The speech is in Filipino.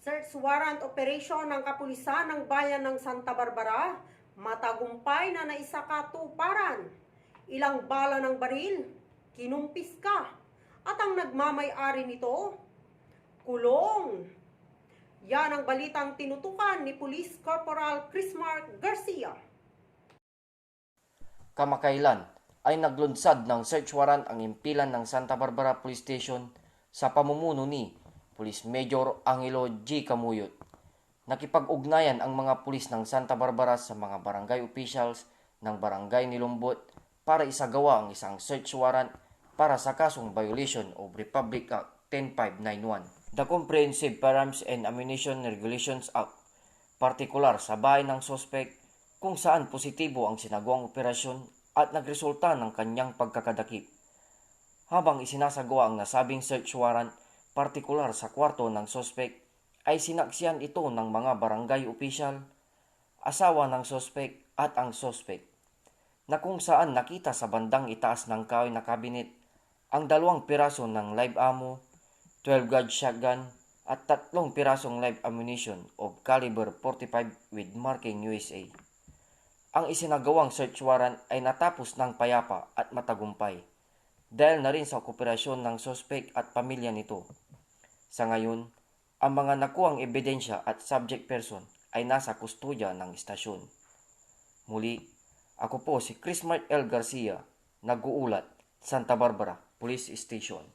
Search warrant operation ng kapulisan ng bayan ng Santa Barbara, matagumpay na naisakatuparan. Ilang bala ng baril, kinumpis ka, at ang nagmamay-ari nito, kulong. Yan ang balitang tinutukan ni Police Corporal Chrismark Garcia. Kamakailan ay naglunsad ng search warrant ang impilan ng Santa Barbara Police Station sa pamumuno ni Police Major Angelo G. Camuyot. Nakipag-ugnayan ang mga pulis ng Santa Barbara sa mga barangay officials ng barangay Nilumbot para isagawa ang isang search warrant para sa kasong violation of Republic Act 10591, the Comprehensive Firearms and Ammunition Regulations Act, partikular sa bahay ng sospek kung saan positibo ang sinagawang operasyon at nagresulta ng kanyang pagkakadakip. Habang isinasagawa ang nasabing search warrant, partikular sa kwarto ng sospek, ay sinaksihan ito ng mga barangay official, asawa ng sospek at ang sospek, na kung saan nakita sa bandang itaas ng kahoy na cabinet ang 2 piraso ng live ammo, 12 gauge shotgun at 3 pirasong live ammunition of caliber 45 with marking USA. Ang isinagawang search warrant ay natapos ng payapa at matagumpay dahil na rin sa kooperasyon ng sospek at pamilya nito. Sa ngayon, ang mga nakuhang ebidensya at subject person ay nasa kustodya ng istasyon. Muli, ako po si Chrismark L. Garcia, nag-uulat, Santa Barbara Police Station.